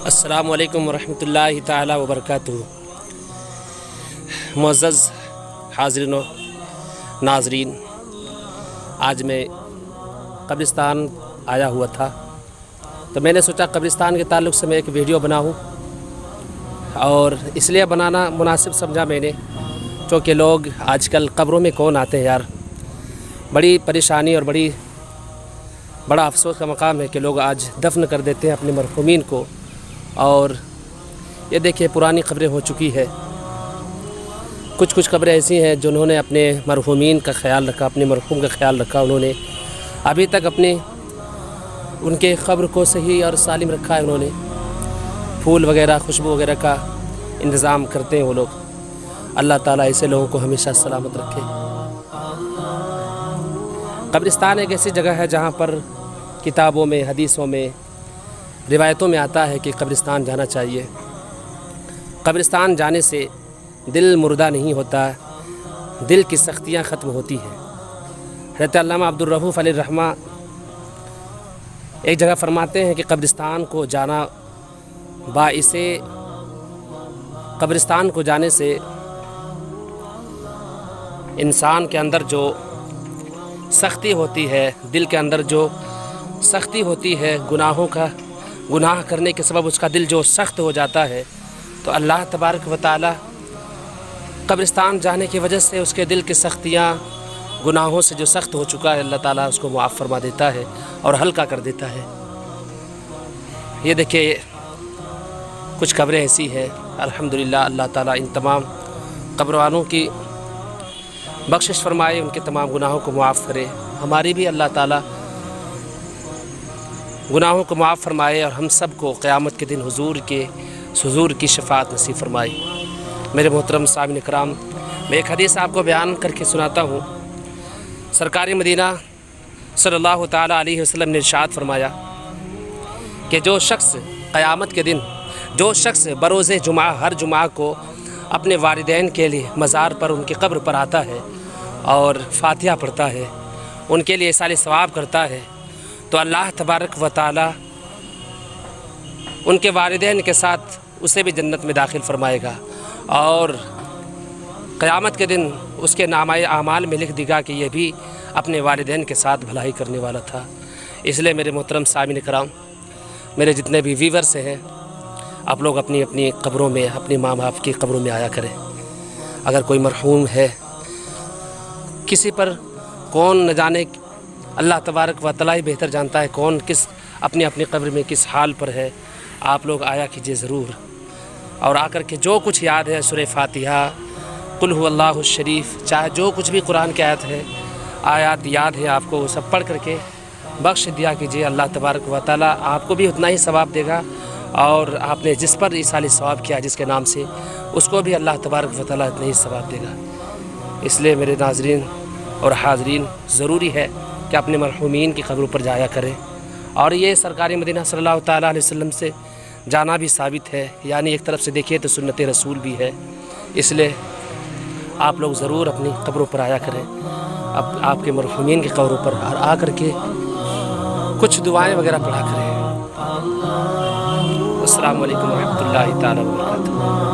السلام علیکم ورحمۃ اللہ تعالی وبرکاتہ۔ معزز حاضرین و ناظرین، آج میں قبرستان آیا ہوا تھا تو میں نے سوچا قبرستان کے تعلق سے میں ایک ویڈیو بناؤں، اور اس لیے بنانا مناسب سمجھا میں نے چونکہ لوگ آج کل قبروں میں کون آتے ہیں یار۔ بڑی پریشانی اور بڑا افسوس کا مقام ہے کہ لوگ آج دفن کر دیتے ہیں اپنے مرحومین کو، اور یہ دیکھیے پرانی قبریں ہو چکی ہے۔ کچھ قبریں ایسی ہیں جنہوں نے اپنے مرحومین کا خیال رکھا، اپنے مرحوم کا خیال رکھا، انہوں نے ابھی تک ان کے قبر کو صحیح اور سالم رکھا ہے۔ انہوں نے پھول وغیرہ، خوشبو وغیرہ کا انتظام کرتے ہیں وہ لوگ۔ اللہ تعالیٰ ایسے لوگوں کو ہمیشہ سلامت رکھے۔ قبرستان ایک ایسی جگہ ہے جہاں پر کتابوں میں، حدیثوں میں، روایتوں میں آتا ہے کہ قبرستان جانا چاہیے۔ قبرستان جانے سے دل مردہ نہیں ہوتا، دل کی سختیاں ختم ہوتی ہیں۔ حضرت علامہ عبدالرؤف علیہ الرحمہ ایک جگہ فرماتے ہیں کہ قبرستان کو جانے سے انسان کے اندر جو سختی ہوتی ہے، دل کے اندر جو سختی ہوتی ہے، گناہ کرنے کے سبب اس کا دل جو سخت ہو جاتا ہے، تو اللہ تبارک و تعالی قبرستان جانے کی وجہ سے اس کے دل کی سختیاں، گناہوں سے جو سخت ہو چکا ہے، اللہ تعالیٰ اس کو معاف فرما دیتا ہے اور ہلکا کر دیتا ہے۔ یہ دیکھیے کچھ قبریں ایسی ہیں، الحمدللہ اللہ تعالیٰ ان تمام قبر والوں کی بخشش فرمائے، ان کے تمام گناہوں کو معاف کرے، ہماری بھی اللہ تعالیٰ گناہوں کو معاف فرمائے، اور ہم سب کو قیامت کے دن حضور کی شفاعت نصیب فرمائے۔ میرے محترم سامعین کرام، میں ایک حدیث آپ کو بیان کر کے سناتا ہوں۔ سرکار مدینہ صلی اللہ تعالیٰ علیہ وسلم نے ارشاد فرمایا کہ جو شخص قیامت کے دن، جو شخص بروز جمعہ، ہر جمعہ کو اپنے والدین کے لیے مزار پر، ان کی قبر پر آتا ہے اور فاتحہ پڑھتا ہے، ان کے لیے ایصال ثواب کرتا ہے، تو اللہ تبارک و تعالی ان کے والدین کے ساتھ اسے بھی جنت میں داخل فرمائے گا، اور قیامت کے دن اس کے نامہ اعمال میں لکھ دے گا کہ یہ بھی اپنے والدین کے ساتھ بھلائی کرنے والا تھا۔ اس لیے میرے محترم سامعین کرام، میرے جتنے بھی ویورز ہیں، آپ لوگ اپنی اپنی قبروں میں، اپنی ماں باپ کی قبروں میں آیا کریں۔ اگر کوئی مرحوم ہے، کسی پر کون نہ جانے، اللہ تبارک و تعالی بہتر جانتا ہے کون کس اپنی قبر میں کس حال پر ہے، آپ لوگ آیا کیجئے ضرور، اور آ کر کے جو کچھ یاد ہے، سورہ فاتحہ، قل هو اللہ الشریف، چاہے جو کچھ بھی قرآن کی آیات یاد ہے آپ کو، وہ سب پڑھ کر کے بخش دیا کیجئے۔ اللہ تبارک و تعالی آپ کو بھی اتنا ہی ثواب دے گا، اور آپ نے جس پر ایصال ثواب کیا جس کے نام سے، اس کو بھی اللہ تبارک و تعالی اتنا ہی ثواب دے گا۔ اس لیے میرے ناظرین اور حاضرین، ضروری ہے کہ اپنے مرحومین کی قبروں پر جایا کریں، اور یہ سرکار مدینہ صلی اللہ تعالیٰ علیہ وسلم سے جانا بھی ثابت ہے، یعنی ایک طرف سے دیکھیے تو سنت رسول بھی ہے۔ اس لیے آپ لوگ ضرور اپنی قبروں پر آیا کریں، آپ کے مرحومین کی قبروں پر آ کر کے کچھ دعائیں وغیرہ پڑھا کریں۔ السلام علیکم ورحمۃ اللہ تعالیٰ وبرکاتہ۔